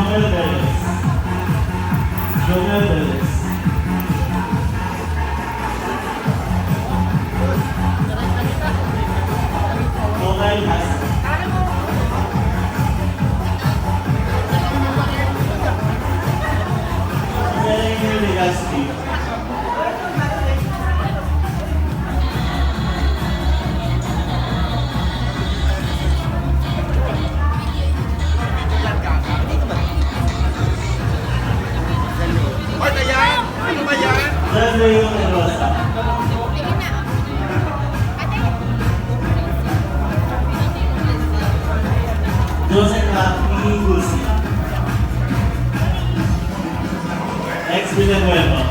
Jomel Velez. Jomel Velez. Jomel Hassan. Melanie Legaspi. Dre Rosa. Joseph Rafi Gusi. Ex Villanueva.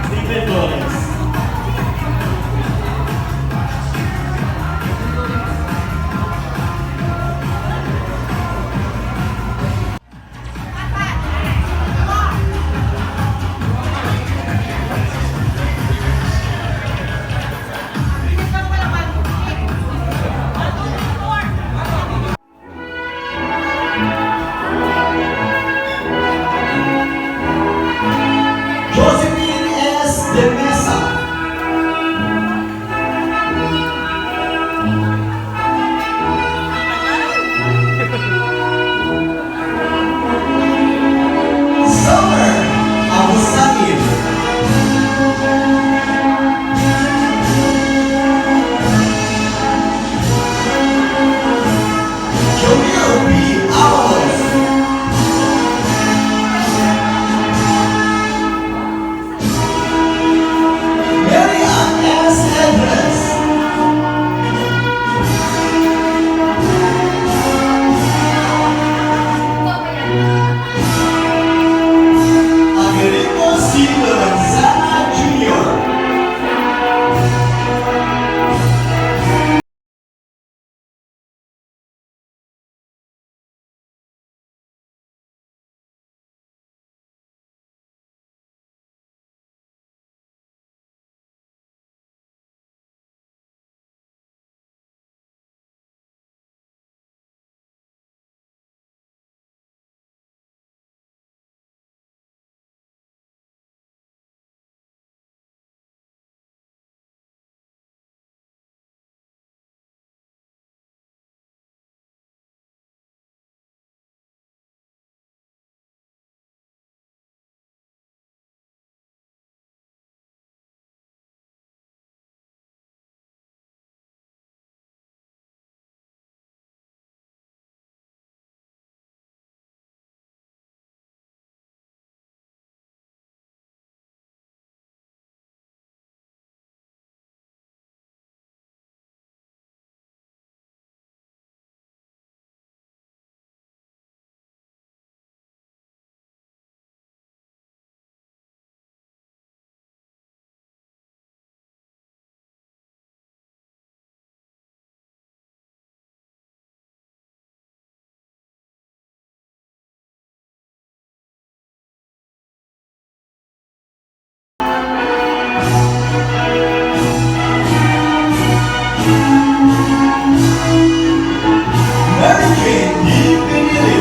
Stephen Torres. Josephine S. De Mesa. Summer Abusakib. Jamil B. Avalos. Marian S. Andres. Agrico C. Lorenzana Jr. Mary Jane D. Pinili.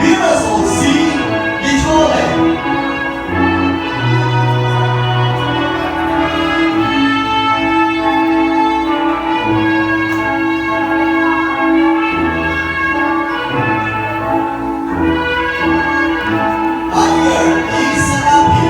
Limassol C. Ijole. Ayer E. Sanapi.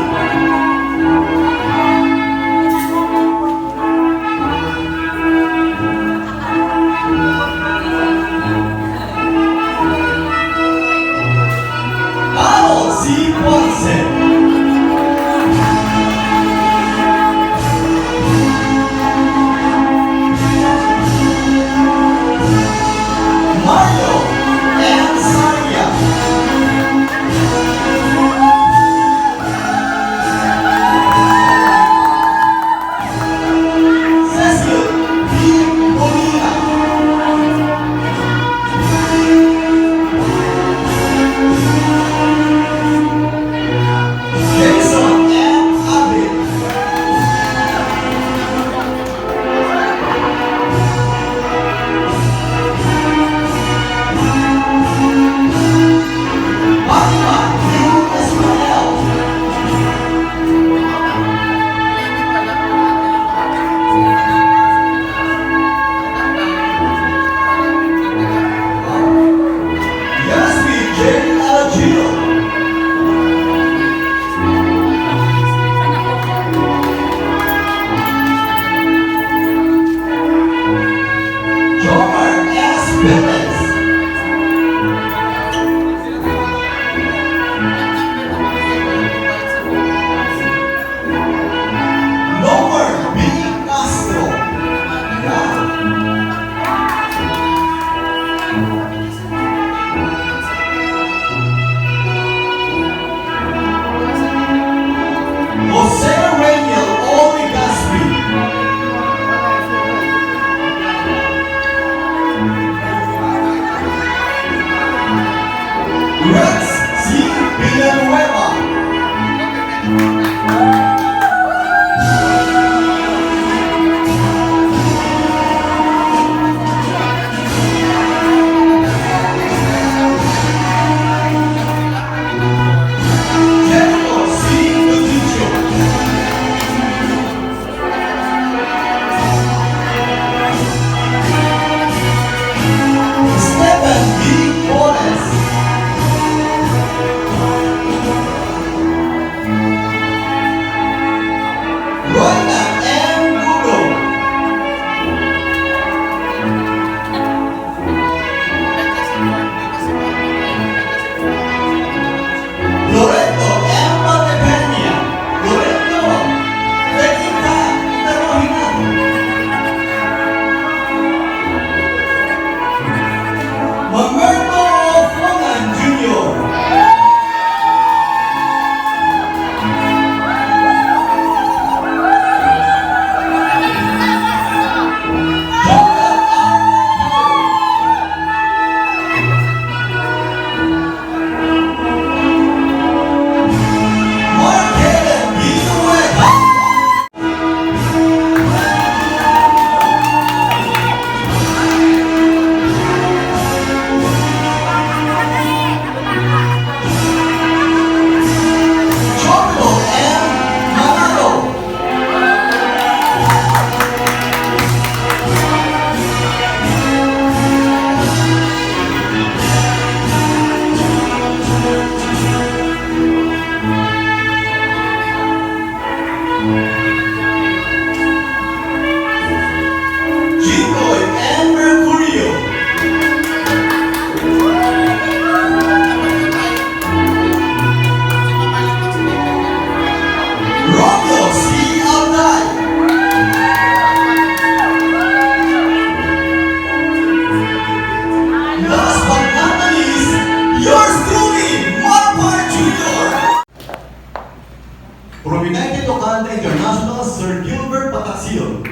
From United Tocanda International, Sir Gilbert Pataxil.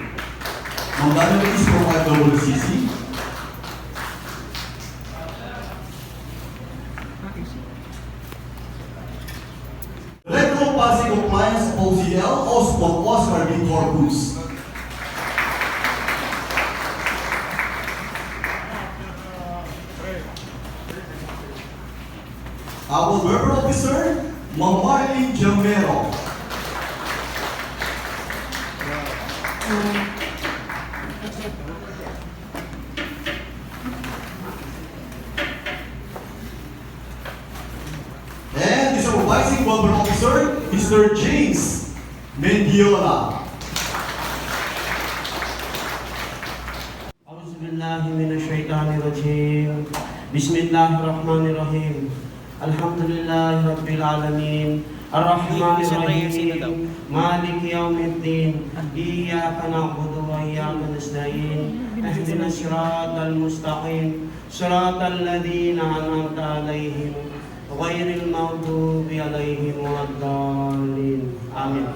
Magkano is from IWCC? Red Bull Policy Compliance OCL, Oscar B. Corpus. Our Weber Officer, Mamarlene Jamero. And the Supervising Weber Officer, Mr. James Mendiola. أعوذ بالله من الشيطان الرجيم بسم الله الرحمن الرحيم الحمد لله رب العالمين الرحمن الرحيم مالك يوم الدين إياك نعبد وإياك نستعين اهدنا الصراط المستقيم صراط الذين أنعمت عليهم غير المغضوب عليهم ولا الضالين آمين.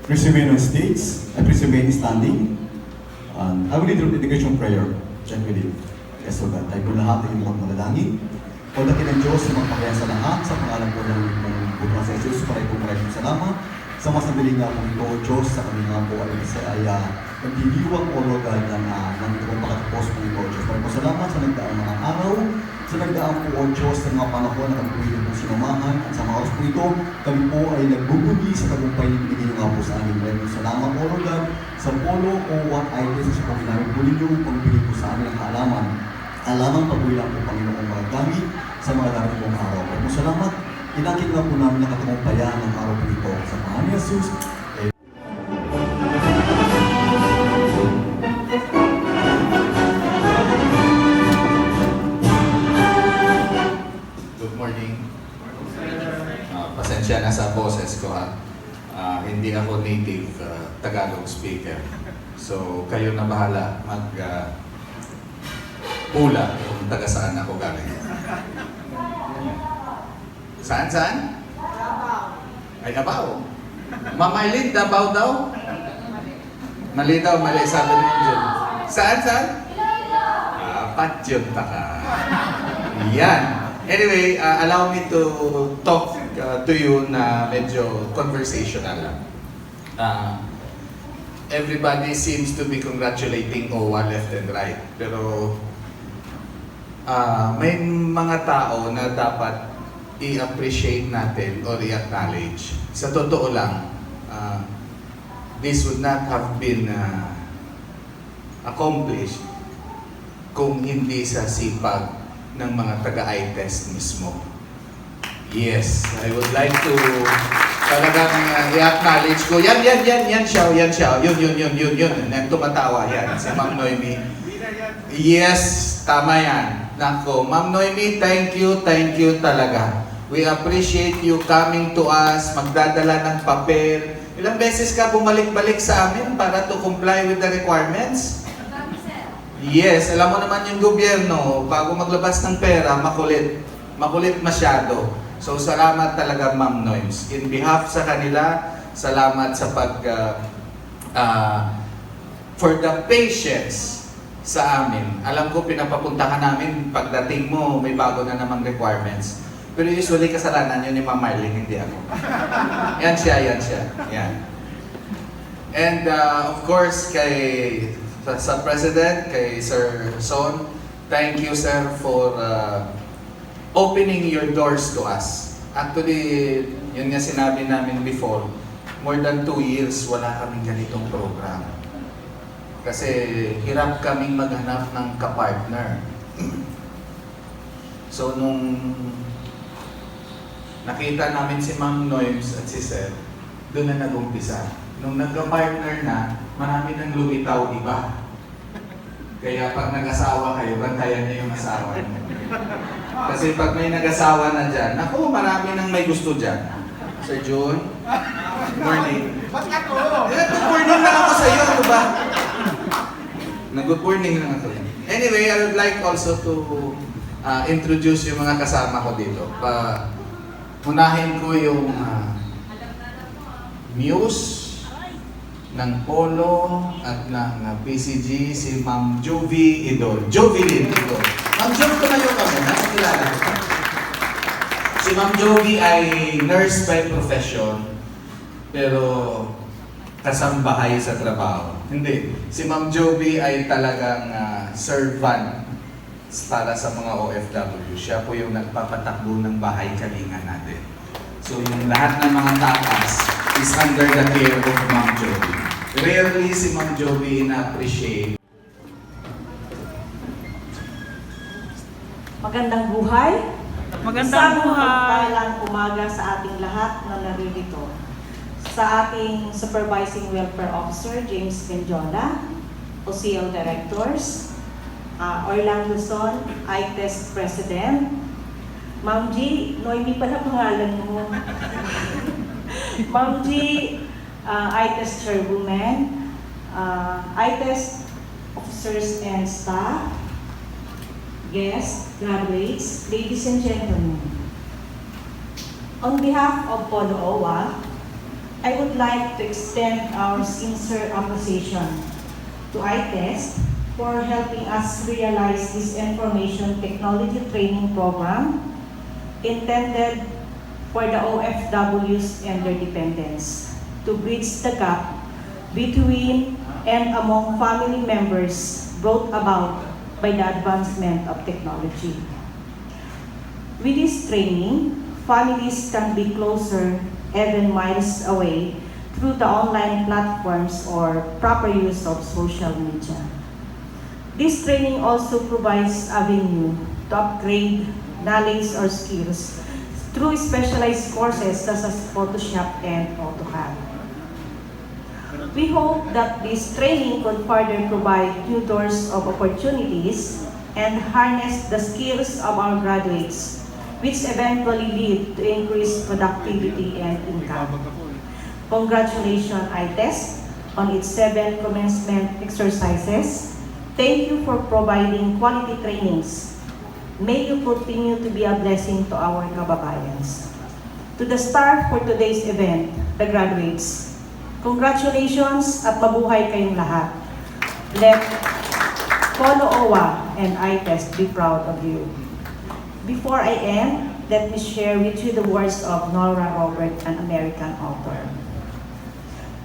Please remain on stage. Please remain standing. I will lead the dedication prayer. Check with you. Yes, so God. Tayo po lahat ay mukhang malalangin. O dakin ng Diyos sa magpakaya sa lahat, sa pangalan po ng Buddha sa Jesus, maraming salamat. Sa mas nabili nga po ito, Diyos, sa kami nga po ay nagdidiwang o rogal ng itong pakatapos po ito, Diyos. Maraming salamat sa nagdaang mga araw, sa nagdaang po o Diyos sa mga panahon na kami po ito sinumahan, at sa mga oras po ito, kami po ay nagbubugi sa tagumpay na binigay nga po sa amin. Maraming salamat o rogal sa polo o what items sa pag namin po ninyo, pagbili po sa amin ang kaalaman. Alaman pag-uwi lang po Panginoon mga gamit sa mga dami pong araw. Maraming salamat. Inakit nga po namin ang katagumpayan ng araw po ito. Sa pangalan ni Jesus, Good morning. Pasensya na sa boses ko ha. Hindi ako native Tagalog speaker. So kayo na bahala pula kung taga saan ako galing. Saan? Ay, Davao. Ma'am Eileen, Davao daw? Mali daw, mali. Sabi mo dyan. Saan? Padyot ka. Yan. Anyway, allow me to talk to you na medyo conversational lang. Everybody seems to be congratulating OWA left and right. Pero may mga tao na dapat i-appreciate natin or i-acknowledge. Sa totoo lang, this would not have been accomplished kung hindi sa sipag ng mga taga-I-test mismo. Yes, I would like to talagang i-acknowledge ko. Yan siya. Yun. Tumatawa yan. Si Ma'am Noemi. Yes, tama yan. Nako, Ma'am Noemi, thank you talaga. We appreciate you coming to us, magdadala ng papel. Ilang beses ka bumalik-balik sa amin para to comply with the requirements? Yes, alam mo naman yung gobyerno, bago maglabas ng pera, makulit. Makulit masyado. So, salamat talaga, Ma'am Noims. In behalf sa kanila, salamat sa for the patience sa amin. Alam ko, pinapapuntahan namin, pagdating mo, may bago na namang requirements. Pero usually, kasalanan yun ni Ma'am Marlene, hindi ako. Yan siya. Yan. And of course, sa President, kay Sir Son, thank you, Sir, for opening your doors to us. Actually, yun nga sinabi namin before, more than 2 years, wala kaming ganitong program. Kasi hirap kaming maghanap ng kapartner. So, nung nakita namin si Ma'am Noims at si Sir, doon na nag-umpisa. Nung nagka-partner na, marami nang lumitaw iba. Kaya pag nag-asawa kayo, bantayan niyo yung asawa niyo. Kasi pag may nag-asawa na dyan, naku, marami nang may gusto dyan. Sir June, good morning. Good morning lang ako sa iyo, ano ba? Good morning lang ako. Anyway, I would like also to introduce yung mga kasama ko dito. Unahin ko yung Muse ng Polo at ng PCG, si Ma'am Jovi Idol. Jovi Idol. Ma'am Jovi, tumayo ka muna. Kilala ko. Si Ma'am Jovi ay nurse by profession, pero kasambahay sa trabaho. Hindi. Si Ma'am Jovi ay talagang servant para sa mga OFW. Siya po yung nagpapatakbo ng bahay kalinga natin. So yung lahat ng mga takas is under the care of Ma'am Jovi. Rarely si Ma'am Jovi na-appreciate. Magandang buhay. Magandang buhay. Pagpalang umaga sa ating lahat na naririto. Sa ating Supervising Welfare Officer, James Benjola, OCL Directors, Orlando Son, ITEST President, Ma'am G, Noemi pala pangalan mo. Ma'am G, ITEST Chairwoman, ITEST Officers and Staff, guests, graduates, ladies and gentlemen. On behalf of Polo OWA, I would like to extend our sincere appreciation to ITEST for helping us realize this information technology training program intended for the OFWs and their dependents to bridge the gap between and among family members brought about by the advancement of technology. With this training, families can be closer, even miles away, through the online platforms or proper use of social media. This training also provides avenue to upgrade knowledge or skills through specialized courses such as Photoshop and AutoCAD. We hope that this training could further provide new doors of opportunities and harness the skills of our graduates, which eventually lead to increased productivity and income. Congratulations, ITEST, on its 7th commencement exercises. Thank you for providing quality trainings. May you continue to be a blessing to our kababayans. To the star for today's event, the graduates, congratulations at mabuhay kayong lahat. Let Polo OWA and ITEST be proud of you. Before I end, let me share with you the words of Nora Robert, an American author.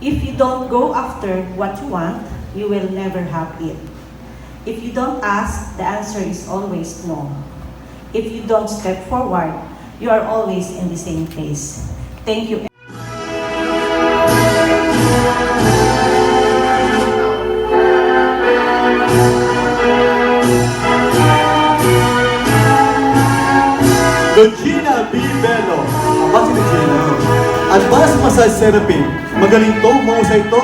If you don't go after what you want, you will never have it. If you don't ask, the answer is always no. If you don't step forward, you are always in the same place. Thank you. Regina B. Bello. Apa si Regina? Advanced Massage Therapy. Magaling to, mahusay to.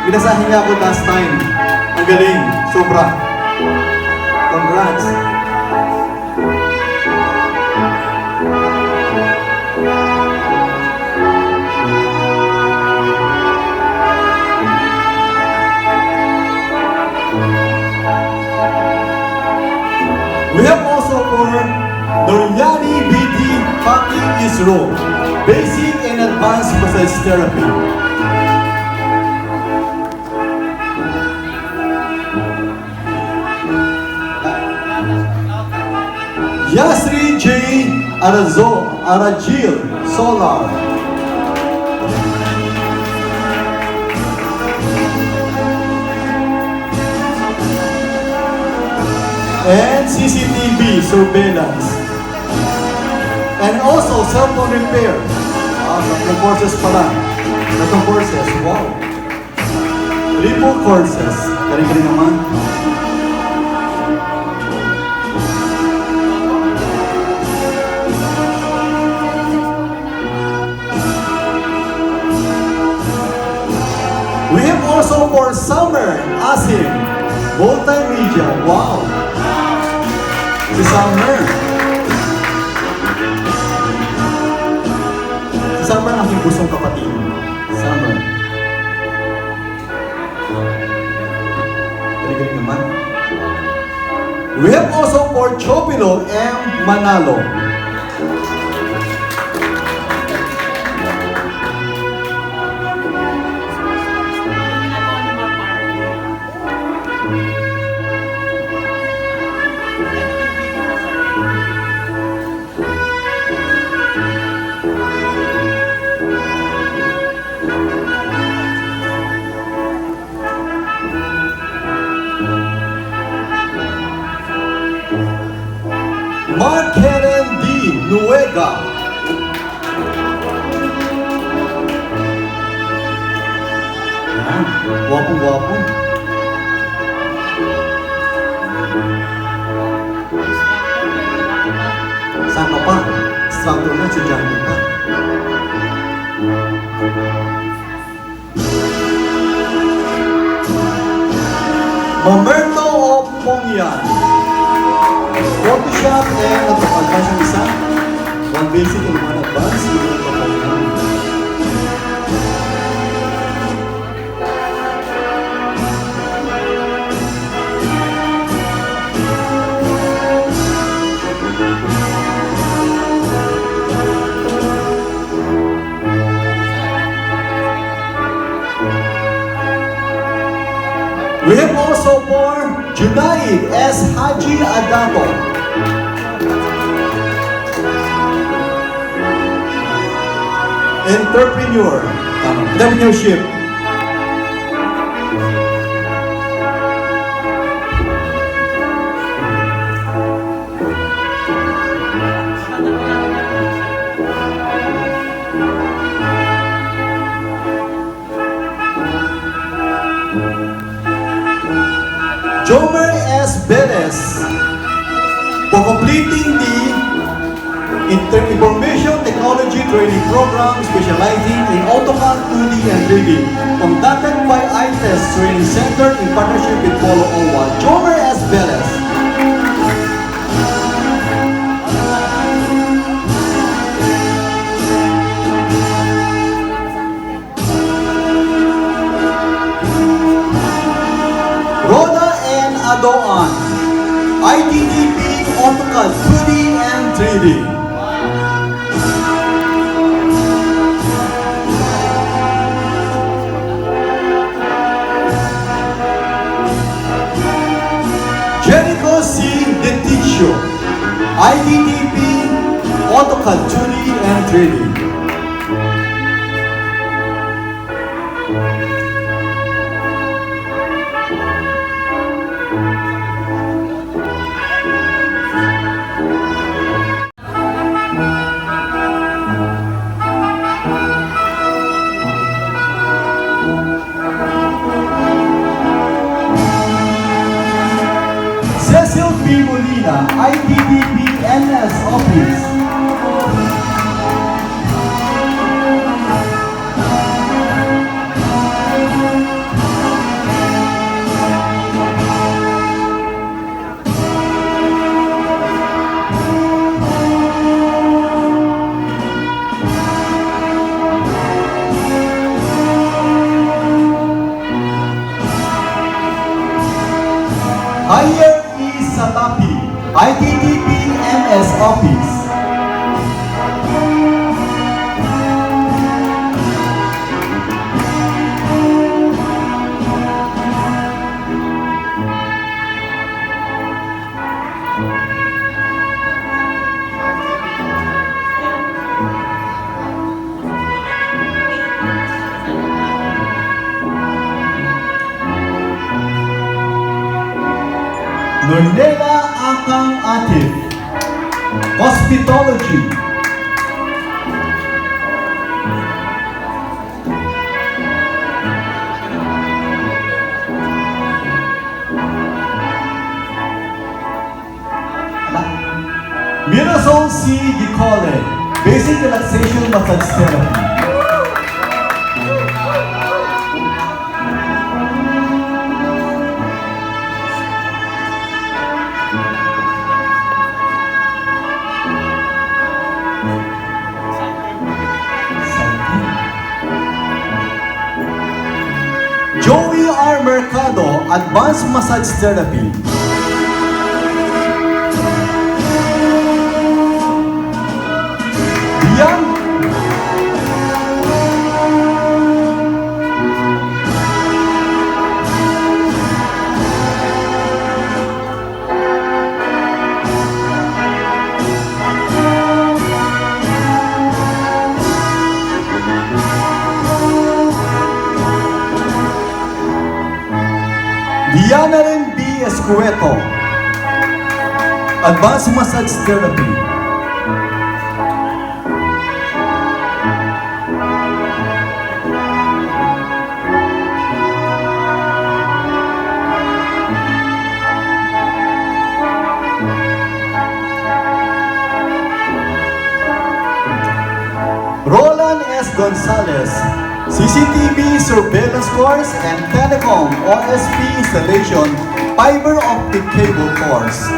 Binasahin niya ako last time. Ang galing, sobra. Congrats. We have also for Noryani BT Fucking Isro, Basic and Advanced Massage Therapy. Yasri J. Arajil Solar. And CCTV surveillance. And also cell phone repair. Tatlong courses pala. Tatlong courses. Wow. Triple courses. Galing-galing naman. We have also for Summer Asim, multimedia. Wow. Si Summer. Si Summer ang aking gustong kapatid. Summer. Galing-galing naman. We have also for Chobilo M. Manalo. Mark Helen D. Nuega. Yan, guwapo-guwapo. Saan ka pa? Instructor na, estudyante pa. Mamerto of Pongyan. Photoshop and advance yung isa. One basic and one advanced. We have also for Junaid S. Haji Adato. Entrepreneurship. Jomer S. Benes for completing the Information Technology Training Program specializing in AutoCAD 2D and 3D conducted by iTest Training Center in partnership with Polo OWA. Jomer S. Benes. Rhoda N. Adoan, ITTP AutoCAD 2D and 3D. Jericho C. Leticio, ITTP AutoCAD 2D and 3D. Cecil P. Molina, ITTP NS Office. Higher E. Satapi, ITTP MS Office. Nordela Akang Atif, Hospitology. Mirasol C. Gicole, Basic Relaxation Massage Therapy. Joey R. Mercado, Advanced Massage Therapy. Escueto, Advanced Massage Therapy. Roland S. Gonzalez, CCTV Surveillance Course and Telecom OSP Installation Fiber Optic Cable Course.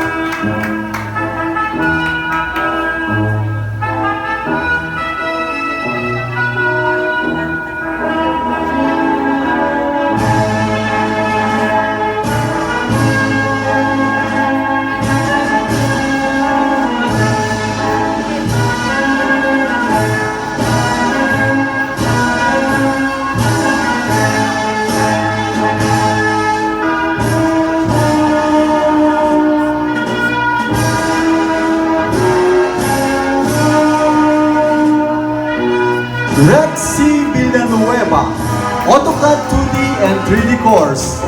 Red C. Villanueva, AutoCAD 2D and 3D course.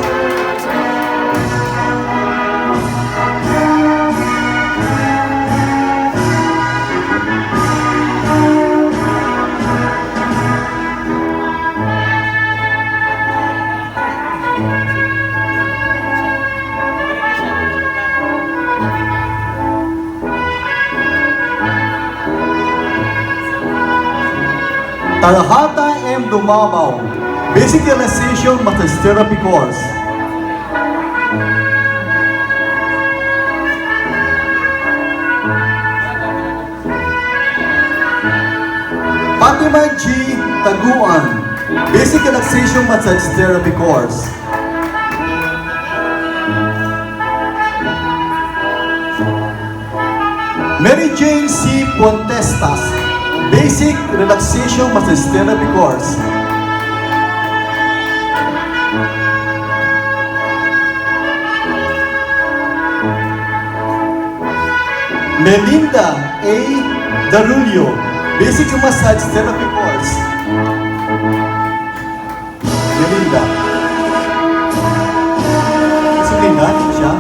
Tarahata M. Dumamaw, Basic Realization Massage Therapy course. Fatima G. Taguan, Basic Relaxation Massage Therapy course. Mary Jane C. Pontestas, Basic Relaxation Massage Therapy course. Melinda A. Darulio, Basic Massage Therapy course. Melinda. Si Melinda, siya.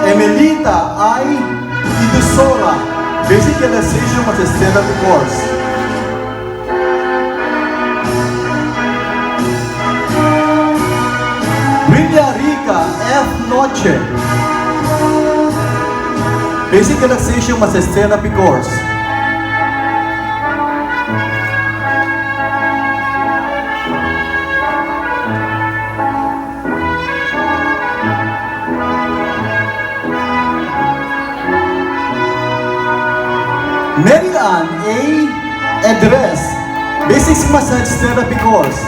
Emelita I. Idusora, Basic Relaxation Massage Therapy course. Brilla Rica F. Noche, Basic Relaxation Massage Therapy course. Mary Ann A. Edres, Basic Massage Therapy course.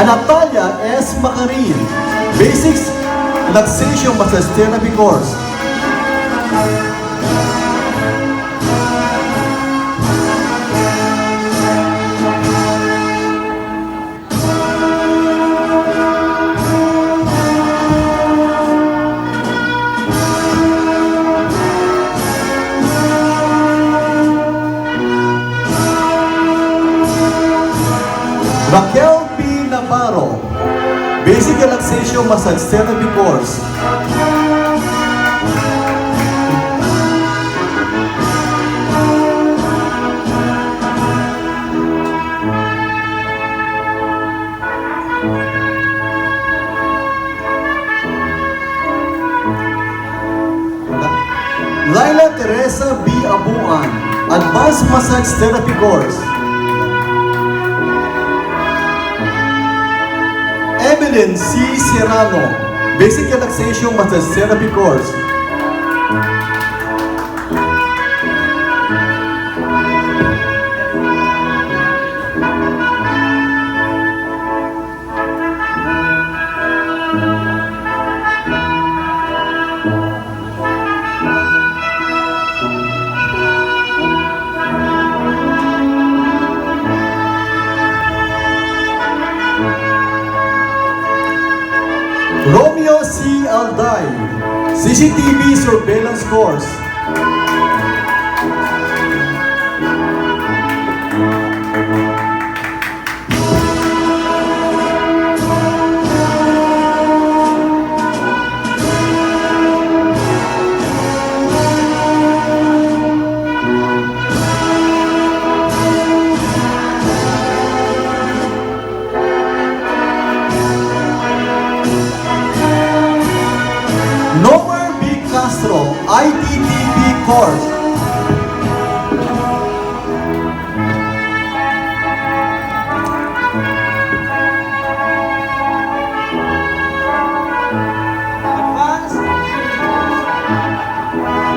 Natalia S. Macarin, Basics Relaxation Massage Therapy course. Raquel P. Navarro, Basic Relaxation Massage Therapy course. Laila Teresa B. Abuan, Advanced Massage Therapy course. Evelyn C. Serrano, Basic Relaxation Massage Therapy course. CCTV surveillance course. Nomer B. Castro, ITTP course.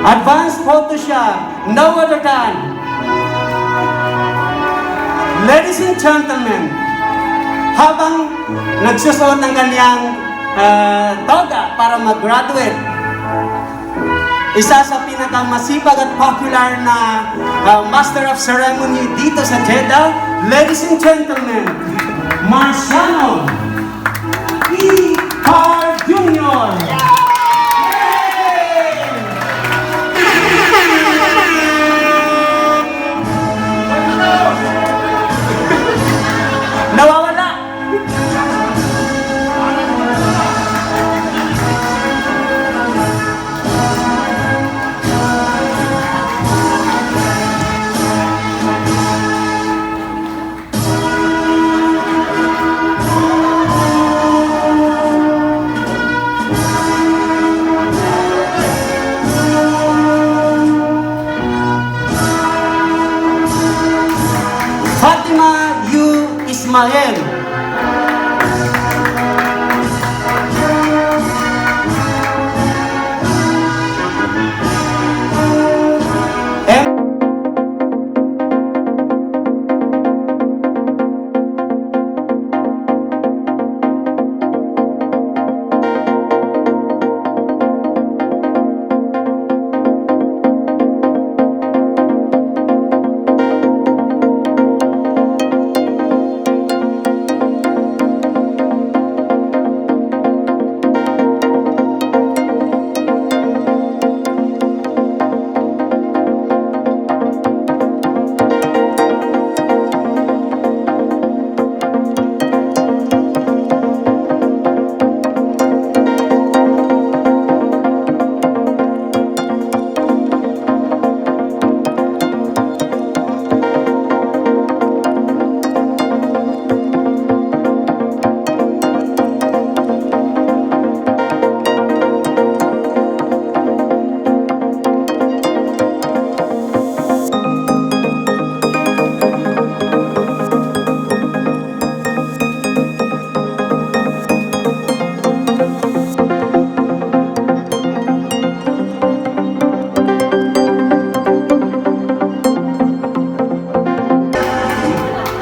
Advanced Photoshop, no other than. Ladies and gentlemen, habang nagsusuot ng kanyang toga para mag-graduate, isa sa pinakamasipag at popular na Master of Ceremony dito sa Jeddah, ladies and gentlemen, Marciano E. Carr Jr. Nawawala. Fatima U. Ismael.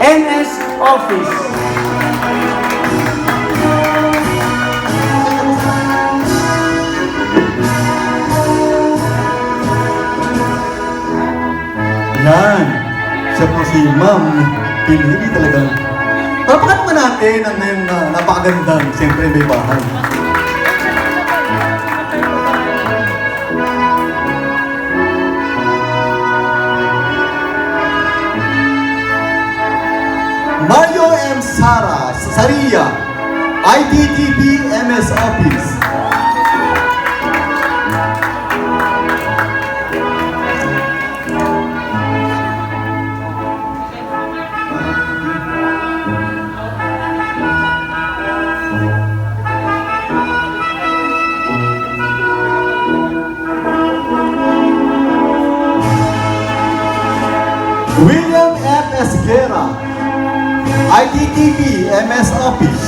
NS Office. Yan. Siya po si Ma'am Pinili talagang. Papakan naman natin ang napakagandang, siyempre may bahay. Mario M. Saria, ITTP MS Office. William F. Esguera, ITTP MS Office.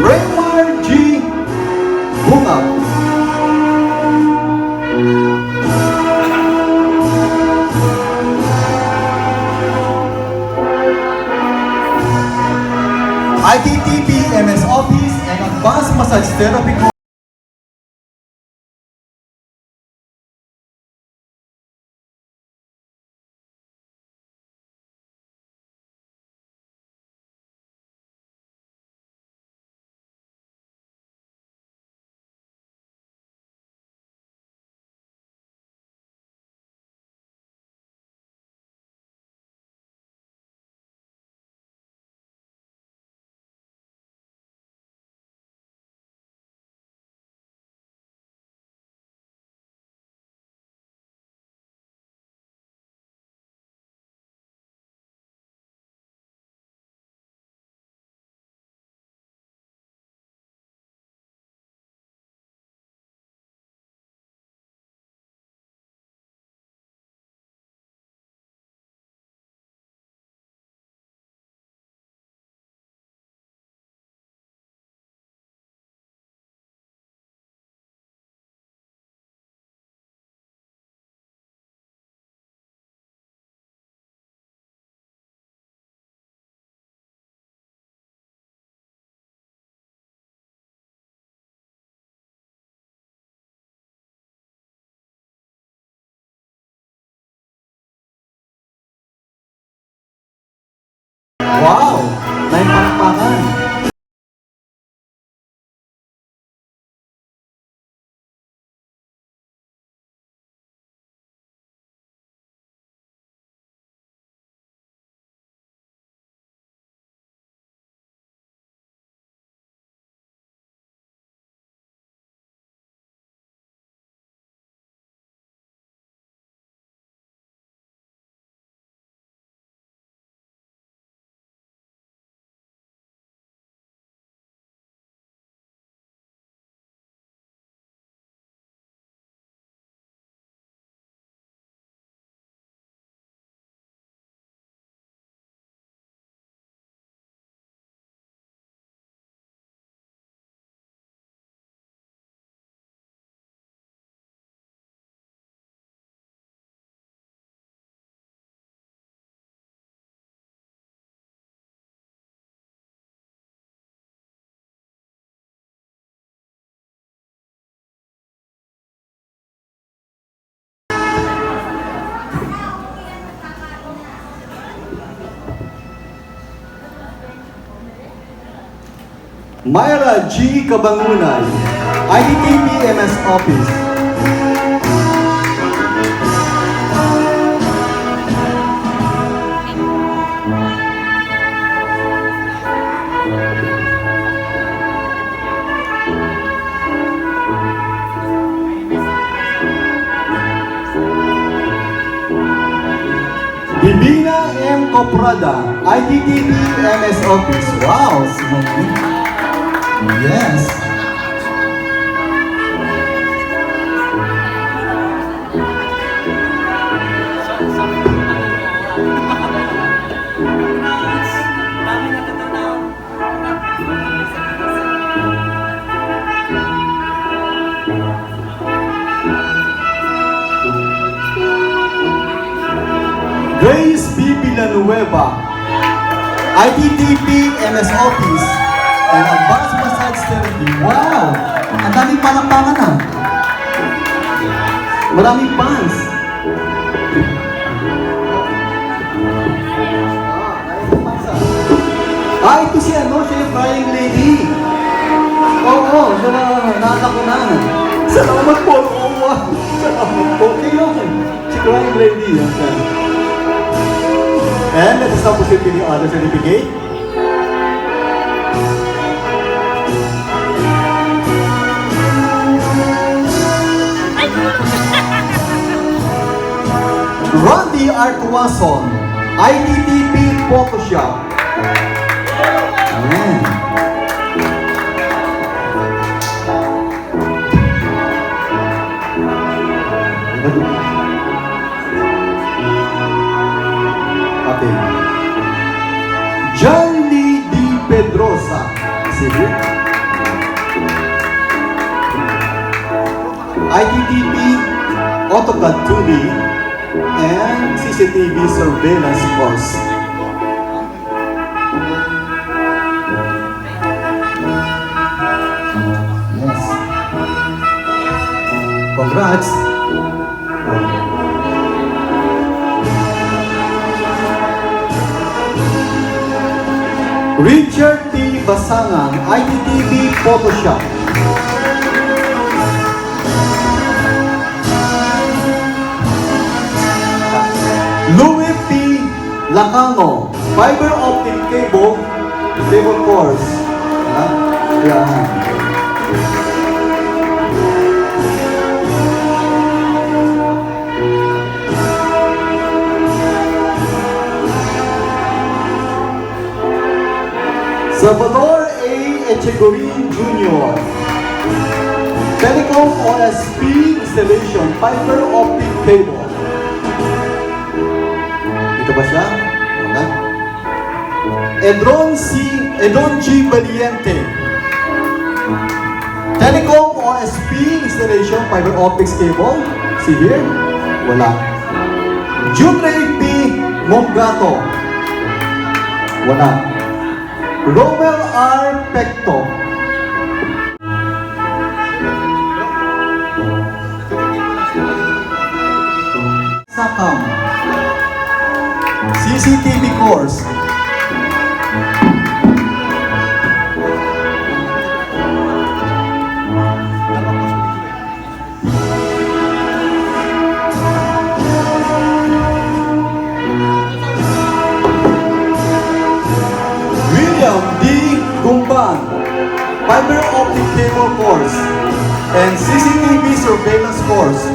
Raymond G. Bungab, ITTP MS Office and Advanced Massage Therapy Myra G. Kabangunay, IDTP MS Office. Divina M. Coprada, IDTP MS Office. Wow! Yes. Dami natutulaw. Grace B. Villanueva, IDTP MS Office, and Advanced Massage Therapy. Wow! Ang daming palakpakan na. Maraming fans. Ito si ano, siya yung crying lady. Oo, siya na, naanak ko na. Salamat po, Owa. Salamat po. Tingnan, si crying lady. Yan siya. And let us now proceed with the other certificate. Randy Artuason, IDTP Photoshop. Amen. Okay. John Lee D. Pedrosa. Sige. IDTP AutoCAD 2D and CCTV surveillance course. Yes. Congrats. Richard T. Basangan, IDTV Photoshop. Louis P. Lacano, fiber optic cable course. Yeah. Salvador A. Echegorin Jr. Telecom OSP installation, fiber optic cable. Ito ba siya? Wala. Edron G. Valiente. Telecom OSP installation, fiber optics cable. See here? Wala. Junrey P. Mongato. Wala. Romel R. Pecto. Sakam. CCTV course. William D. Gumban, fiber optic cable course and CCTV surveillance course.